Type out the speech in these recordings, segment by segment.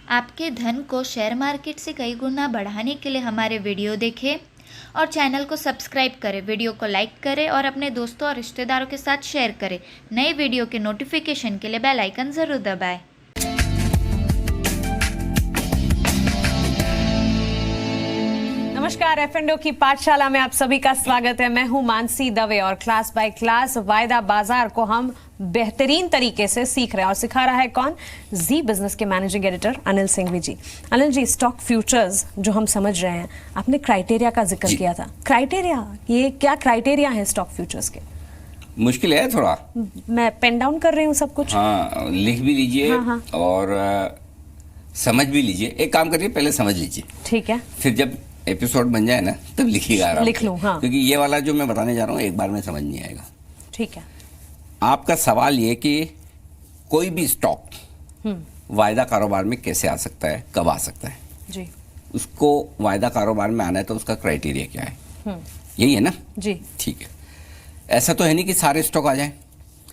आपके धन को शेयर मार्केट से कई गुना बढ़ाने के लिए हमारे वीडियो देखें और चैनल को सब्सक्राइब करें, वीडियो को लाइक करें और अपने दोस्तों और रिश्तेदारों के साथ शेयर करें। नए वीडियो के नोटिफिकेशन के लिए बेल आइकन ज़रूर दबाएं। नमस्कार, एफ&ओ की पाठशाला में आप सभी का स्वागत है। मैं हूं मानसी दवे और क्लास बाय क्लास वायदा बाजार को हम बेहतरीन तरीके से सीख रहे हैं और सिखा रहा है कौन? जी बिजनेस के मैनेजिंग एडिटर अनिल सिंघवी जी। अनिल जी, स्टॉक फ्यूचर्स जो हम समझ रहे हैं, आपने क्राइटेरिया का जिक्र किया था। क्राइटेरिया, ये क्या क्राइटेरिया है स्टॉक फ्यूचर्स के? मुश्किल है थोड़ा। मैं पेन डाउन कर रही हूँ सब कुछ। हाँ, लिख भी लीजिए। हाँ। और समझ भी लीजिए। एक काम करिए, पहले समझ लीजिए, ठीक है, फिर जब एपिसोड बन जाए ना तब लिखिएगा आराम से। लिख लूं। हाँ। क्योंकि ये वाला जो मैं बताने जा रहा हूँ एक बार में समझ नहीं आएगा। ठीक है। आपका सवाल ये कि कोई भी स्टॉक वायदा कारोबार में कैसे आ सकता है, कब आ सकता है जी, उसको वायदा कारोबार में आना है तो उसका क्राइटेरिया क्या है, यही है ना जी? ठीक है। ऐसा तो है नहीं कि सारे स्टॉक आ जाए।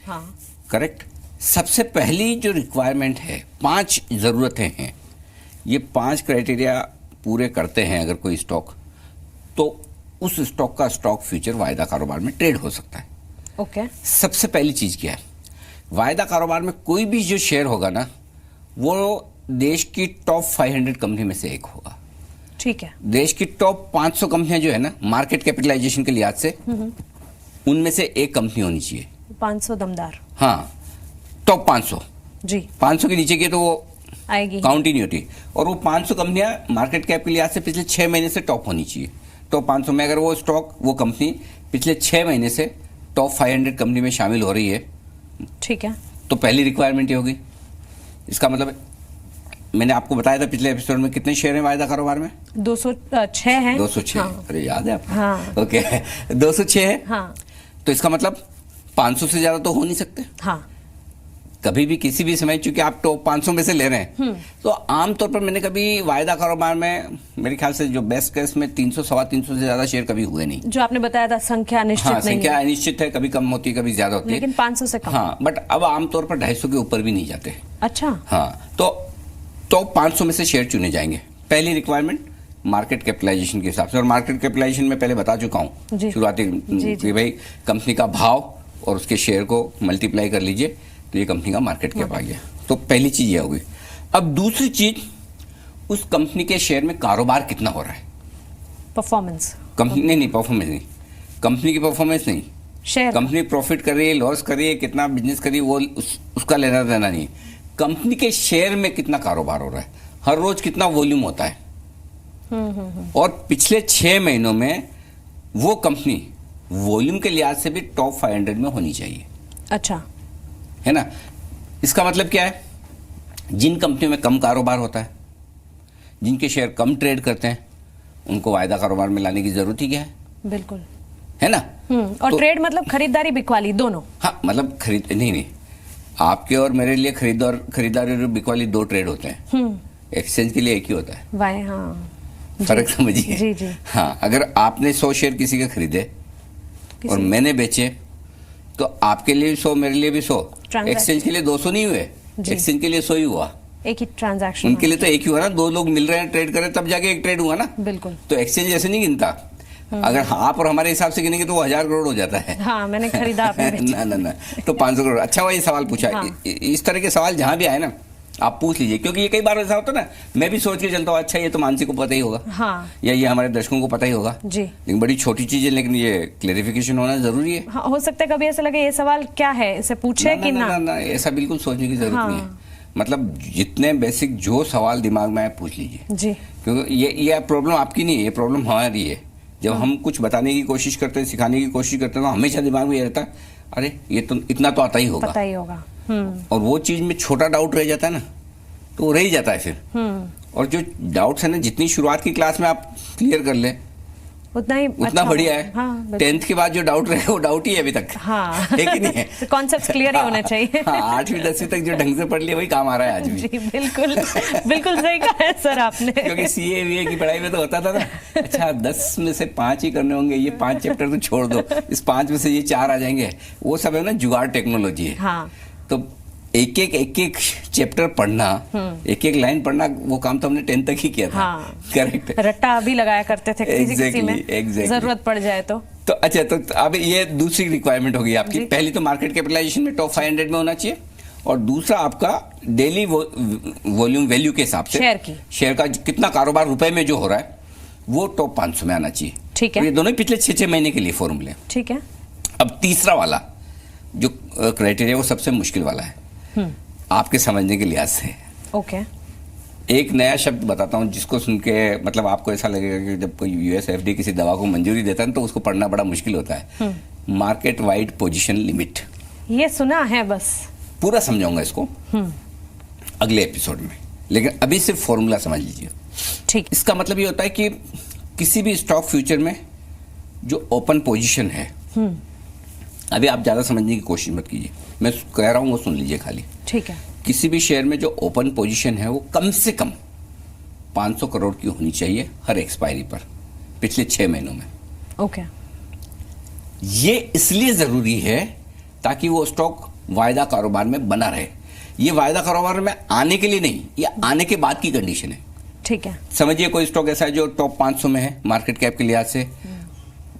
हाँ, करेक्ट। सबसे पहली जो रिक्वायरमेंट है, 5 जरूरतें हैं। ये 5 क्राइटेरिया पूरे करते हैं अगर कोई स्टॉक, तो उस स्टॉक का स्टॉक फ्यूचर वायदा कारोबार में ट्रेड हो सकता है। ओके। सबसे पहली चीज क्या है? वायदा कारोबार में कोई भी जो शेयर होगा ना, वो देश की टॉप 500 कंपनी में से एक होगा। ठीक है। देश की टॉप 500 कंपनियां जो है ना, मार्केट कैपिटलाइजेशन के लिहाज से, उनमें से एक कंपनी होनी चाहिए। 500 दमदार। हाँ, टॉप 500 जी। 500 के नीचे की तो वो आएगी, काउंट ही नहीं होती। और वो 500 कंपनियां मार्केट कैप के लिहाज से पिछले 6 महीने से टॉप होनी चाहिए। टॉप 500 में अगर वो स्टॉक, वो कंपनी पिछले 6 महीने से टॉप 500 कंपनी में शामिल हो रही है, ठीक है, तो पहली रिक्वायरमेंट ये होगी। इसका मतलब मैंने आपको बताया था पिछले एपिसोड में कितने शेयर हैं वायदा कारोबार में? 206 हैं। 206। हाँ। अरे याद है आपको? हाँ। ओके 206 है। हाँ। तो इसका मतलब 500 से ज्यादा तो हो नहीं सकते। हाँ। कभी भी किसी भी समय, चूंकि आप टॉप 500 में से ले रहे हैं, तो आमतौर पर मैंने कभी वायदा कारोबार में, मेरे ख्याल से जो बेस्ट केस में 300 सवा 300 से ज्यादा शेयर कभी हुए नहीं। जो आपने बताया था संख्या निश्चित हाँ, नहीं संख्या है। अनिश्चित है, कभी कम होती है कभी ज्यादा होती है, लेकिन 500 से कम। हाँ, बट अब आमतौर पर 250 के ऊपर भी नहीं जाते। अच्छा। हाँ, तो टॉप 500 में से शेयर चुने जाएंगे। पहली रिक्वायरमेंट मार्केट कैपिटलाइजेशन के हिसाब से, और मार्केट कैपिटलाइजेशन में पहले बता चुका हूँ शुरुआती कि भाई कंपनी का भाव और उसके शेयर को मल्टीप्लाई कर लीजिए तो ये कंपनी का मार्केट कैप आ गया। तो पहली चीज ये होगी। अब दूसरी चीज, उस कंपनी के शेयर में कारोबार कितना हो रहा है, परफॉर्मेंस। कंपनी नहीं, परफॉर्मेंस नहीं, कंपनी की परफॉर्मेंस नहीं, शेयर। कंपनी प्रॉफिट कर रही है, लॉस कर रही है, कितना बिजनेस कर रही है, वो उसका लेना देना नहीं। कंपनी के शेयर में कितना कारोबार हो रहा है, हर रोज कितना वॉल्यूम होता है, और पिछले 6 महीनों में वो कंपनी वॉल्यूम के लिहाज से भी टॉप 500 में होनी चाहिए। अच्छा, है ना? इसका मतलब क्या है? जिन कंपनियों में कम कारोबार होता है, जिनके शेयर कम ट्रेड करते हैं, उनको वायदा कारोबार में लाने की जरूरत ही क्या है? बिल्कुल, है ना? और तो, ट्रेड मतलब खरीदारी बिकवाली दोनों। हाँ, मतलब खरीद नहीं, आपके और मेरे लिए खरीदारी और बिकवाली 2 ट्रेड होते हैं। एक्सचेंज के लिए एक ही होता है। वाह, हाँ, फर्क समझिए। जी जी। हाँ, अगर आपने 100 शेयर किसी के खरीदे और मैंने बेचे, तो आपके लिए भी 100, मेरे लिए भी 100। एक्सचेंज के लिए 200 नहीं हुए, एक्सचेंज के लिए 100 ही हुआ। एक ही ट्रांजैक्शन, उनके लिए तो एक ही हुआ ना। 2 लोग मिल रहे हैं, ट्रेड कर रहे हैं, तब जाके एक ट्रेड हुआ ना। बिल्कुल। तो एक्सचेंज ऐसे नहीं गिनता। अगर आप और हमारे हिसाब से गिनेंगे तो वो 1000 करोड़ हो जाता है। हाँ, मैंने खरीदा, आपने बेचा। ना, तो 500 करोड़। अच्छा हुआ ये सवाल पूछा। हाँ। इस तरह के सवाल जहां भी आए ना, आप पूछ लीजिए, क्योंकि ये कई बार ऐसा होता है ना, मैं भी सोच के चलता हूँ अच्छा ये तो मानसी को पता ही होगा, हाँ, या ये हमारे दर्शकों को पता ही होगा जी, लेकिन बड़ी छोटी चीज है, लेकिन ये क्लेरिफिकेशन होना जरूरी है। हाँ, हो सकता है कभी ऐसा लगे ये सवाल क्या है, इसे पूछे कि ना, ऐसा बिल्कुल सोचने की जरूरत नहीं है। मतलब जितने बेसिक जो सवाल दिमाग में आए पूछ लीजिए जी, क्योंकि ये प्रॉब्लम आपकी नहीं है, ये प्रॉब्लम हमारी है। जब हम कुछ बताने की कोशिश करते हैं, सिखाने की कोशिश करते हैं, तो हमेशा दिमाग में ये रहता है, अरे ये तो इतना तो आता ही होगा, पता ही होगा। और वो चीज में छोटा डाउट रह जाता है ना, तो वो रह ही जाता है फिर। और जो डाउट्स है ना, जितनी शुरुआत की क्लास में आप क्लियर कर लें उतना ही उतना अच्छा बढ़िया है। हाँ, 10th के बाद जो डाउट रहे वो डाउट ही है अभी तक। हाँ, है कि नहीं है? कॉन्सेप्ट्स क्लियर ही होने चाहिए। हाँ, 8वीं 10वीं तक जो ढंग से पढ़ लिया वही काम आ रहा है आज भी। जी, बिल्कुल बिल्कुल सही कहा है सर आपने। क्योंकि सीए वीए की पढ़ाई में तो होता था ना, अच्छा 10 में से 5 ही करने होंगे, ये 5 चैप्टर तो छोड़ दो, इस 5 में से ये 4 आ जाएंगे। वो सब है ना जुगाड़ टेक्नोलॉजी है। हाँ। तो एक एक चैप्टर पढ़ना, एक एक लाइन पढ़ना, वो काम तो हमने 10th तक ही किया था। हाँ, करेक्ट। रट्टा अभी लगाया करते थे किसी में exactly. जरूरत पड़ जाए तो अच्छा, तो अब ये दूसरी रिक्वायरमेंट होगी आपकी। पहली तो मार्केट कैपिटलाइजेशन में टॉप 500 में होना चाहिए, और दूसरा आपका डेली वॉल्यूम वैल्यू के हिसाब से शेयर का कितना कारोबार रुपए में जो हो रहा है वो टॉप 500 में आना चाहिए। ठीक है। ये दोनों पिछले 6 महीने के लिए फॉर्मूले। ठीक है। अब तीसरा वाला जो क्राइटेरिया वो सबसे मुश्किल वाला है आपके समझने के लिहाज से। ओके। एक नया शब्द बताता हूं जिसको सुन के मतलब आपको ऐसा लगेगा कि जब कोई यूएसएफडी किसी दवा को मंजूरी देता है तो उसको पढ़ना बड़ा मुश्किल होता है। Market wide position limit. ये सुना है बस, पूरा समझाऊंगा इसको अगले एपिसोड में, लेकिन अभी सिर्फ फॉर्मूला समझ लीजिए। ठीक। इसका मतलब ये होता है कि किसी भी स्टॉक फ्यूचर में जो ओपन पोजीशन है, अभी आप ज्यादा समझने की कोशिश मत कीजिए, मैं कह रहा हूं वो सुन लीजिए खाली। ठीक है। किसी भी शेयर में जो ओपन पोजीशन है वो कम से कम 500 करोड़ की होनी चाहिए हर एक्सपायरी पर पिछले 6 महीनों में। ओके। ये इसलिए जरूरी है ताकि वो स्टॉक वायदा कारोबार में बना रहे। ये वायदा कारोबार में आने के लिए नहीं, ये आने के बाद की कंडीशन है। ठीक है। समझिए कोई स्टॉक ऐसा है जो टॉप 500 में है, मार्केट कैप के लिहाज से,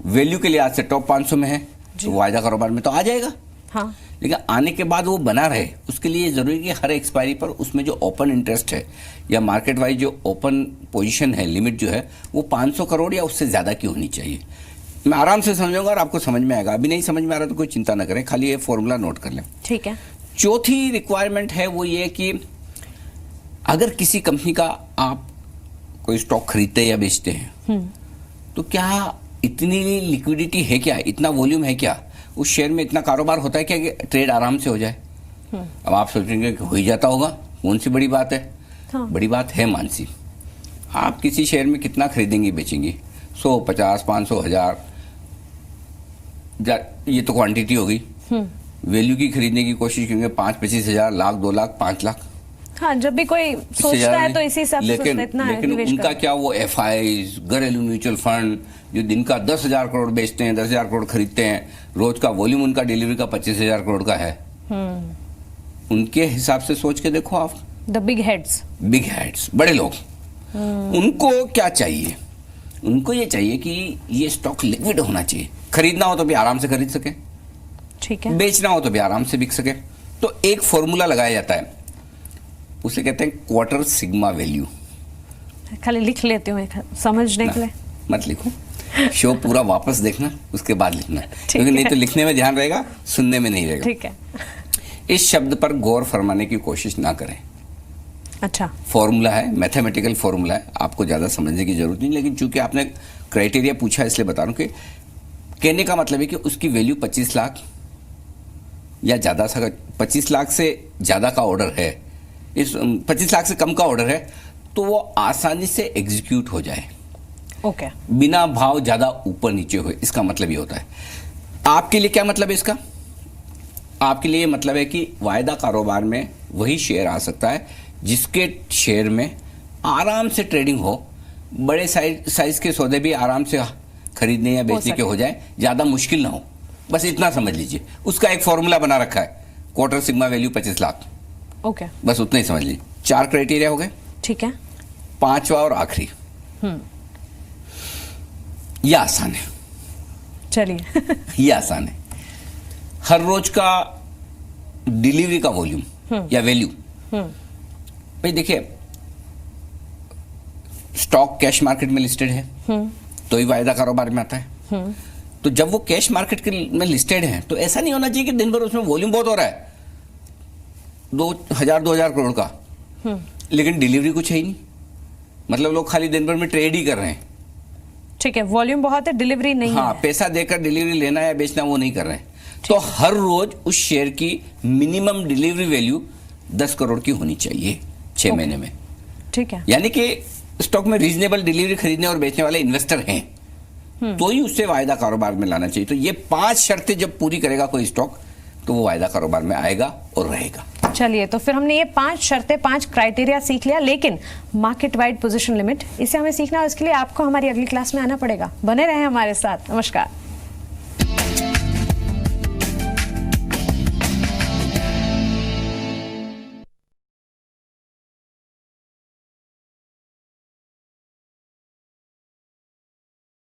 वैल्यू के लिहाज से टॉप 500 में है, तो वायदा कारोबार में तो आ जाएगा। हाँ। लेकिन आने के बाद वो बना रहे, उसके लिए जरूरी है कि हर एक्सपायरी पर उसमें जो ओपन इंटरेस्ट है या मार्केट वाइज जो ओपन पोजीशन है, लिमिट जो है वो 500 करोड़ या उससे ज्यादा की होनी चाहिए। मैं आराम से समझाऊंगा और आपको समझ में आएगा। अभी नहीं समझ में आ रहा तो कोई चिंता न करें, खाली ये फॉर्मूला नोट कर लें। ठीक है। चौथी रिक्वायरमेंट है वो ये कि अगर किसी कंपनी का आप कोई स्टॉक खरीदते या बेचते हैं तो क्या इतनी लिक्विडिटी है, क्या इतना वॉल्यूम है, क्या उस शेयर में इतना कारोबार होता है क्या कि ट्रेड आराम से हो जाए। अब आप सोचेंगे कि हो ही जाता होगा, कौन सी बड़ी बात है। हाँ। बड़ी बात है मानसी। आप किसी शेयर में कितना खरीदेंगी बेचेंगी, 100, 50, 500, 1000, ये तो क्वांटिटी होगी। वैल्यू की खरीदने की कोशिश करेंगे 5-25 हजार, लाख, 2 लाख, 5 लाख। हाँ, जब भी कोई सोचता है तो इसी हिसाब से सोचता है, इतना लेकिन उनका क्या वो एफआईज, घरेलू म्यूचुअल फंड जो दिन का 10,000 करोड़ बेचते हैं, 10,000 करोड़ खरीदते हैं, रोज का वॉल्यूम उनका डिलीवरी का 25,000 करोड़ का है। उनके हिसाब से सोच के देखो आप, द बिग हेड्स, बड़े लोग, उनको क्या चाहिए? उनको ये चाहिए कि ये स्टॉक लिक्विड होना चाहिए। खरीदना हो तो भी आराम से खरीद सके, ठीक है, बेचना हो तो भी आराम से बिक सके। तो एक फॉर्मूला लगाया जाता है, उसे कहते हैं क्वार्टर सिग्मा वैल्यू। खाली लिख लेती हूँ समझने के लिए। मत लिखो, शो पूरा वापस देखना, उसके बाद लिखना, क्योंकि नहीं तो लिखने में ध्यान रहेगा, सुनने में नहीं रहेगा। ठीक है। इस शब्द पर गौर फरमाने की कोशिश ना करें। अच्छा, फॉर्मूला है, मैथमेटिकल फॉर्मूला है, आपको ज्यादा समझने की जरूरत नहीं। लेकिन चूंकि आपने क्राइटेरिया पूछा इसलिए बता रहा हूं कि कहने का मतलब है कि उसकी वैल्यू 25 लाख या ज्यादा सा, 25 लाख से ज्यादा का ऑर्डर है, इस 25 लाख से कम का ऑर्डर है तो वो आसानी से एग्जीक्यूट हो जाए, ओके, बिना भाव ज्यादा ऊपर नीचे हुए। इसका मतलब ये होता है। आपके लिए क्या मतलब है इसका? आपके लिए मतलब है कि वायदा कारोबार में वही शेयर आ सकता है जिसके शेयर में आराम से ट्रेडिंग हो, बड़े साइज के सौदे भी आराम से खरीदने या बेचने के हो जाए, ज्यादा मुश्किल ना हो। बस इतना समझ लीजिए। उसका एक फॉर्मूला बना रखा है, quarter sigma value 25 lakh. Okay, बस उतना ही समझ लीजिए। 4 क्राइटेरिया हो गए। ठीक है। 5वां और आखिरी, ये आसान है, चलिए। ये आसान है। हर रोज का डिलीवरी का वॉल्यूम या वैल्यू। भाई देखिए, स्टॉक कैश मार्केट में लिस्टेड है तो ही वायदा कारोबार में आता है। तो जब वो कैश मार्केट में लिस्टेड है तो ऐसा नहीं होना चाहिए कि दिन भर उसमें वॉल्यूम बहुत हो रहा है, 2,000 करोड़ का, लेकिन डिलीवरी कुछ है ही नहीं। मतलब लोग खाली दिन भर में ट्रेड ही कर रहे हैं। ठीक है, वॉल्यूम बहुत है, डिलीवरी नहीं हाँ, है। पैसा देकर डिलीवरी लेना या बेचना वो नहीं कर रहे हैं। तो हर रोज उस शेयर की मिनिमम डिलीवरी वैल्यू 10 करोड़ की होनी चाहिए 6 महीने में। ठीक है, यानी कि स्टॉक में रीजनेबल डिलीवरी खरीदने और बेचने वाले इन्वेस्टर हैं तो ही उससे वायदा कारोबार में लाना चाहिए। तो ये 5 शर्तें जब पूरी करेगा कोई स्टॉक तो वो वायदा कारोबार में आएगा और रहेगा। चलिए, तो फिर हमने ये 5 शर्तें, 5 क्राइटेरिया सीख लिया, लेकिन मार्केट वाइड पोजीशन लिमिट, इसे हमें सीखना है। इसके लिए आपको हमारी अगली क्लास में आना पड़ेगा। बने रहें हमारे साथ। नमस्कार।